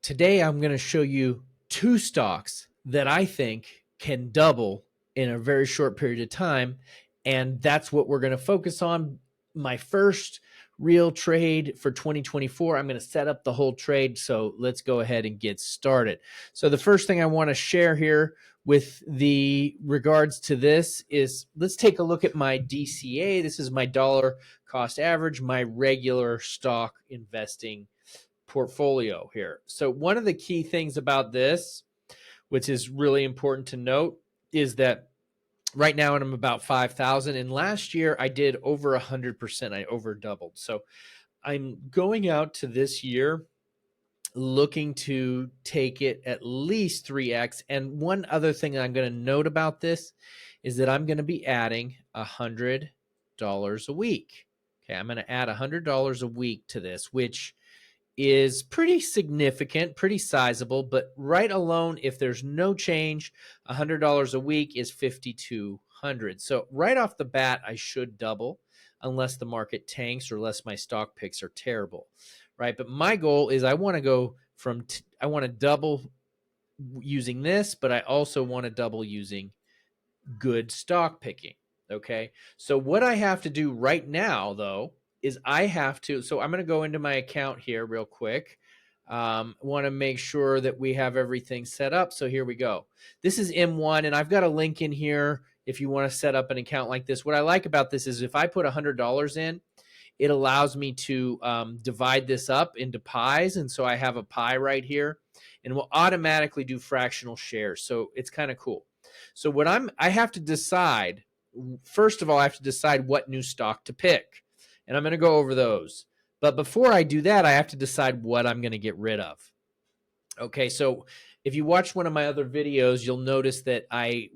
Today, I'm going to show you two stocks that I think can double in a very short period of time. And that's what we're going to focus on. My first real trade for 2024. I'm going to set up the whole trade. So let's go ahead and get started. So the first thing I want to share here with the regards to this is let's take a look at my DCA. This is my dollar cost average, my regular stock investing portfolio here. So one of the key things about this, which is really important to note, is that right now I'm about 5,000, and last year I did over 100%. I over doubled. So I'm going out to this year looking to take it at least 3x. And one other thing I'm going to note about this is that I'm going to be adding $100 a week. Okay, I'm going to add $100 a week to this, which is pretty significant, pretty sizable, but right alone, if there's no change, $100 a week is $5,200. So right off the bat, I should double unless the market tanks or unless my stock picks are terrible, right? But my goal is I want to go from, I want to double using this, but I also want to double using good stock picking, okay? So what I have to do right now, though, is I have to, so I'm going to go into my account here real quick. Want to make sure that we have everything set up. So here we go. This is M1, and I've got a link in here if you want to set up an account like this. What I like about this is if I put $100 in, it allows me to divide this up into pies. And so I have a pie right here, and will automatically do fractional shares. So it's kind of cool. So what I have to decide, first of all, I have to decide what new stock to pick. And I'm going to go over those. But before I do that, I have to decide what I'm going to get rid of. Okay, so if you watch one of my other videos, you'll notice that I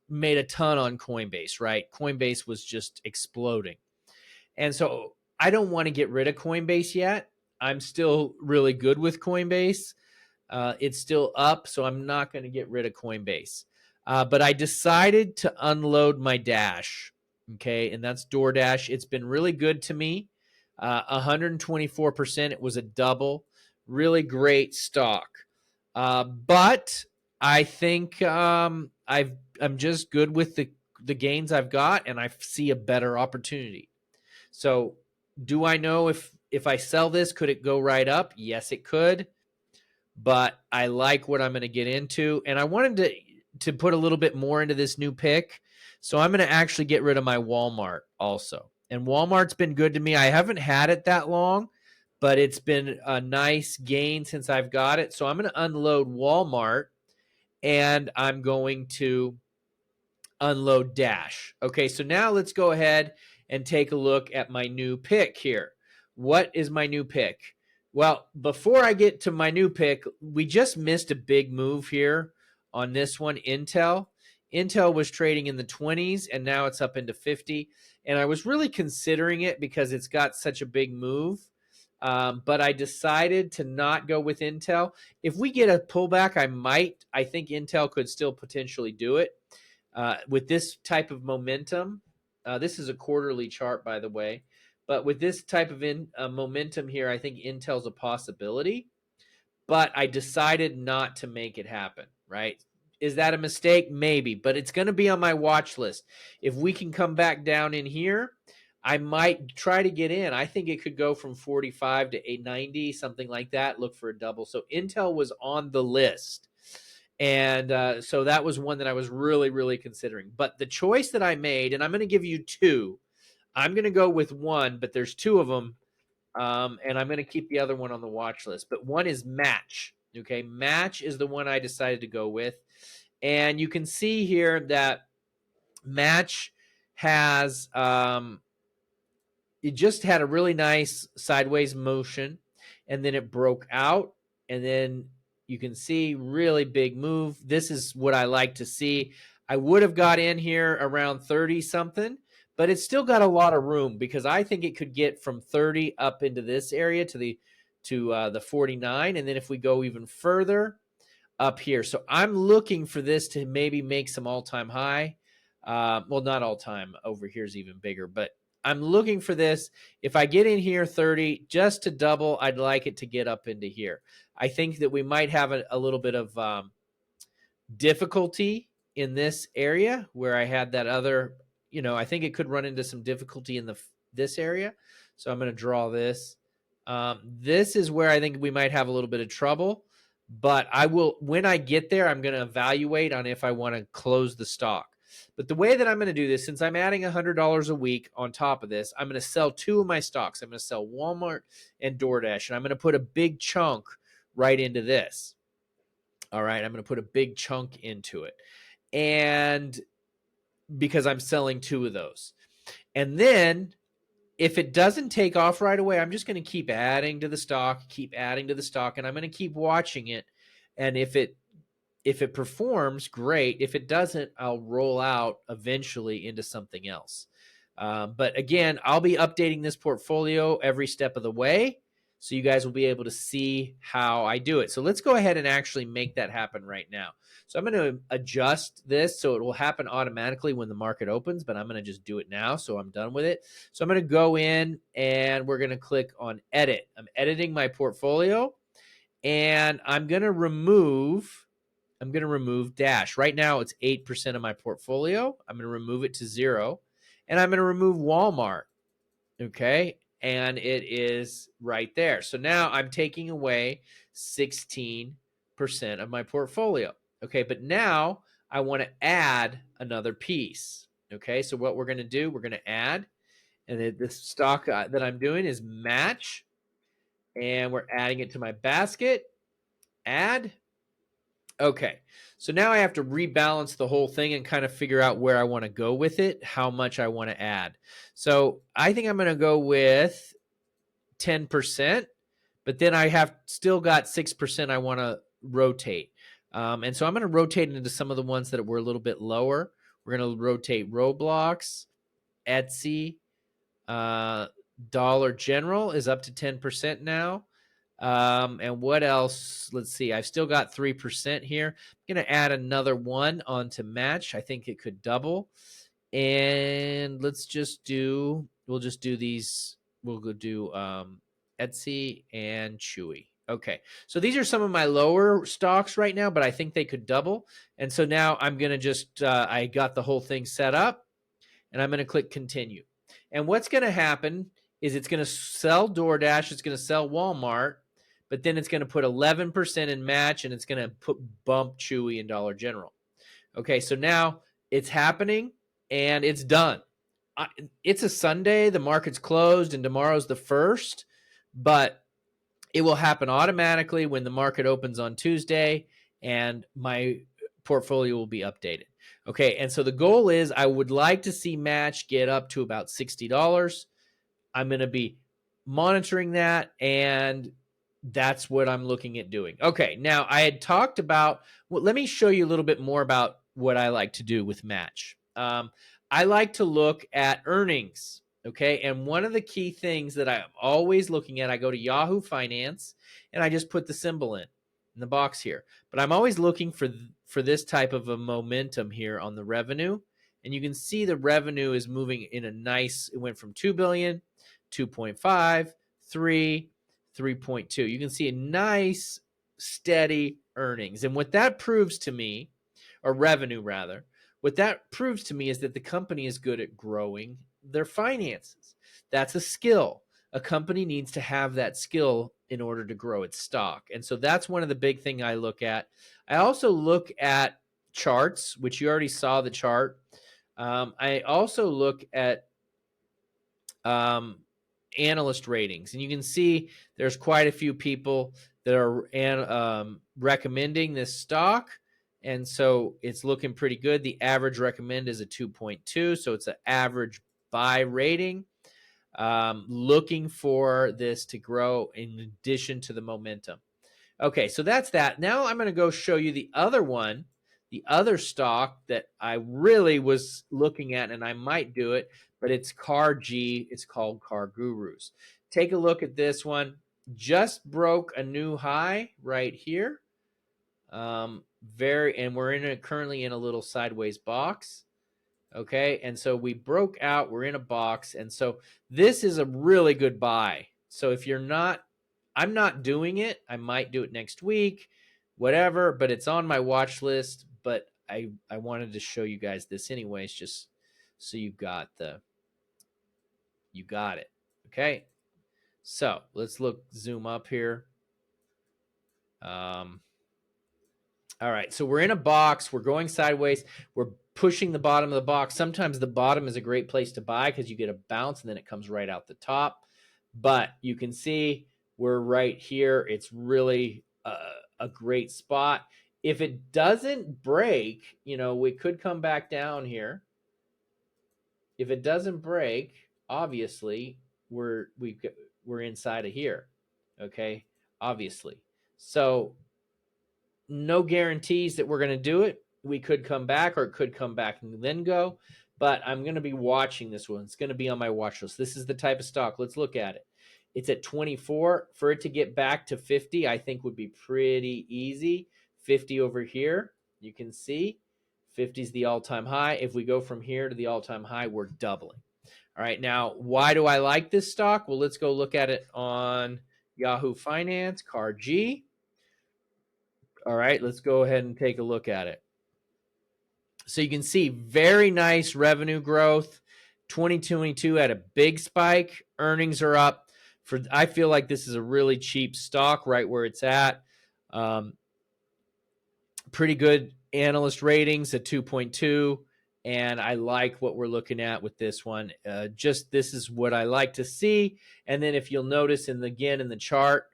made a ton on Coinbase, right? Coinbase was just exploding. And so I don't want to get rid of Coinbase yet. I'm still really good with Coinbase. It's still up, so I'm not going to get rid of Coinbase. But I decided to unload my Dash. Okay, and that's DoorDash. It's been really good to me. 124%. It was a double. Really great stock. But I think I'm just good with the gains I've got, and I see a better opportunity. So do I know if I sell this, could it go right up? Yes, it could. But I like what I'm going to get into. And I wanted to put a little bit more into this new pick. So I'm going to actually get rid of my Walmart also. And Walmart's been good to me. I haven't had it that long, but it's been a nice gain since I've got it. So I'm going to unload Walmart, and I'm going to unload Dash. Okay, so now let's go ahead and take a look at my new pick here. What is my new pick? Well, before I get to my new pick, we just missed a big move here on this one, Intel. Intel was trading in the 20s, and now it's up into 50. And I was really considering it because it's got such a big move. But I decided to not go with Intel. If we get a pullback, I think Intel could still potentially do it. With this type of momentum, this is a quarterly chart, by the way. But with this type of momentum here, I think Intel's a possibility. But I decided not to make it happen, right? Is that a mistake? Maybe, but it's going to be on my watch list. If we can come back down in here, I might try to get in. I think it could go from 45 to 890, something like that. Look for a double. So Intel was on the list. And so that was one that I was really, really considering. But the choice that I made, and I'm going to give you two. I'm going to go with one, but there's two of them. And I'm going to keep the other one on the watch list. But one is Match. Okay, Match is the one I decided to go with. And you can see here that Match has, it just had a really nice sideways motion. And then it broke out. And then you can see really big move. This is what I like to see. I would have got in here around 30 something, but it's still got a lot of room because I think it could get from 30 up into this area to the 49. And then if we go even further up here. So I'm looking for this to maybe make some all-time high. Well, not all-time. Over here is even bigger, but I'm looking for this. If I get in here 30 just to double, I'd like it to get up into here. I think that we might have a little bit of difficulty in this area where I had that other, I think it could run into some difficulty in this area. So I'm going to draw this. This is where I think we might have a little bit of trouble, but when I get there, I'm going to evaluate on if I want to close the stock. But the way that I'm going to do this, since I'm adding $100 a week on top of this, I'm going to sell two of my stocks. I'm going to sell Walmart and DoorDash, and I'm going to put a big chunk right into this. All right, I'm going to put a big chunk into it. And because I'm selling two of those. And then if it doesn't take off right away, I'm just going to keep adding to the stock, and I'm going to keep watching it. And if it performs, great. If it doesn't, I'll roll out eventually into something else. But again, I'll be updating this portfolio every step of the way, so you guys will be able to see how I do it. So let's go ahead and actually make that happen right now. So I'm going to adjust this so it will happen automatically when the market opens, but I'm going to just do it now so I'm done with it. So I'm going to go in and we're going to click on edit. I'm editing my portfolio, and I'm going to remove Dash. Right now it's 8% of my portfolio. I'm going to remove it to 0, and I'm going to remove Walmart. Okay, and it is right there. So now I'm taking away 16% of my portfolio. Okay, but now I want to add another piece. Okay, so what we're going to do, we're going to add, and the stock that I'm doing is match, and we're adding it to my basket. Add. Okay, so now I have to rebalance the whole thing and kind of figure out where I want to go with it, how much I want to add. So I think I'm going to go with 10%, but then I have still got 6% I want to rotate. And so I'm going to rotate into some of the ones that were a little bit lower. We're going to rotate Roblox, Etsy, Dollar General is up to 10% now. And what else? Let's see. I've still got 3% here. I'm going to add another one onto match. I think it could double. And we'll just do these. We'll go do Etsy and Chewy. Okay. So these are some of my lower stocks right now, but I think they could double. And so now I'm going to just, I got the whole thing set up, and I'm going to click continue. And what's going to happen is it's going to sell DoorDash. It's going to sell Walmart, but then it's going to put 11% in match, and it's going to bump Chewy and Dollar General. Okay, so now it's happening, and it's done. It's a Sunday, the market's closed, and tomorrow's the 1st, but it will happen automatically when the market opens on Tuesday, and my portfolio will be updated. Okay, and so the goal is I would like to see match get up to about $60. I'm going to be monitoring that, and that's what I'm looking at doing. Okay, now I had talked about, well, let me show you a little bit more about what I like to do with match. I like to look at earnings, okay? And one of the key things that I'm always looking at, I go to Yahoo Finance, and I just put the symbol in the box here. But I'm always looking for this type of a momentum here on the revenue. And you can see the revenue is moving in a nice, it went from 2 billion, 2.5, 3, 3.2. You can see a nice steady earnings. And what that proves to me, or revenue rather, what that proves to me is that the company is good at growing their finances. That's a skill. A company needs to have that skill in order to grow its stock. And so that's one of the big things I look at. I also look at charts, which you already saw the chart. I also look at analyst ratings, and you can see there's quite a few people that are recommending this stock, and so it's looking pretty good. The average recommend is a 2.2, so it's an average buy rating. Looking for this to grow in addition to the momentum. Okay, so that's that. Now I'm going to go show you the other one, the other stock that I really was looking at, and I might do it, but it's CarG. It's called CarGurus. Take a look at this one. Just broke a new high right here. And we're currently in a little sideways box. Okay. And so we broke out, we're in a box. And so this is a really good buy. So if you're not, I'm not doing it. I might do it next week, whatever, but it's on my watch list. But I wanted to show you guys this anyways, just so you got it. Okay. So let's zoom up here. All right, so we're in a box. We're going sideways. We're pushing the bottom of the box. Sometimes the bottom is a great place to buy because you get a bounce and then it comes right out the top. But you can see we're right here. It's really a great spot. If it doesn't break, we could come back down here. If it doesn't break, obviously we're inside of here. Okay, obviously. So no guarantees that we're going to do it. We could come back, or it could come back and then go. But I'm going to be watching this one. It's going to be on my watch list. This is the type of stock. Let's look at it. It's at 24. For it to get back to 50, I think would be pretty easy. 50 over here, you can see 50 is the all-time high. If we go from here to the all-time high, we're doubling. All right, now, why do I like this stock? Well, let's go look at it on Yahoo Finance, CarG. All right, let's go ahead and take a look at it. So you can see very nice revenue growth. 2022 had a big spike. Earnings are up. I feel like this is a really cheap stock right where it's at. Pretty good analyst ratings at 2.2. And I like what we're looking at with this one. This is what I like to see. And then if you'll notice again in the chart,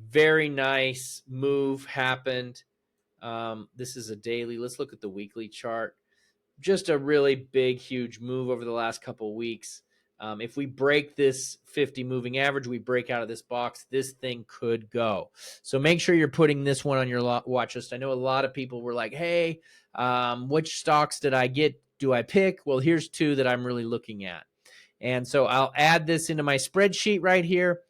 very nice move happened. This is a daily. Let's look at the weekly chart. Just a really big, huge move over the last couple of weeks. If we break this 50 moving average, we break out of this box, this thing could go. So make sure you're putting this one on your watch list. I know a lot of people were like, hey, which stocks do I pick? Well, here's two that I'm really looking at. And so I'll add this into my spreadsheet right here.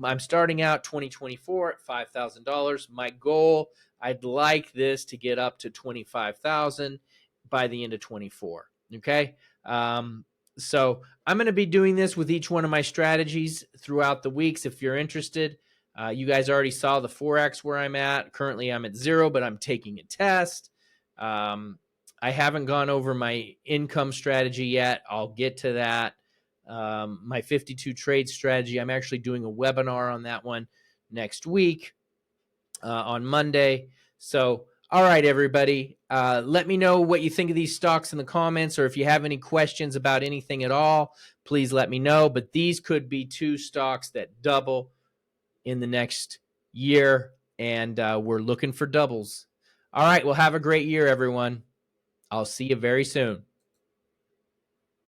I'm starting out 2024 at $5,000. My goal, I'd like this to get up to 25,000 by the end of 24. Okay. So I'm going to be doing this with each one of my strategies throughout the weeks. If you're interested, you guys already saw the Forex where I'm at. Currently I'm at 0, but I'm taking a test. I haven't gone over my income strategy yet. I'll get to that. My 52 trade strategy, I'm actually doing a webinar on that one next week on Monday. So, all right, everybody, let me know what you think of these stocks in the comments, or if you have any questions about anything at all, please let me know. But these could be two stocks that double in the next year, and we're looking for doubles. All right, well, have a great year, everyone. I'll see you very soon.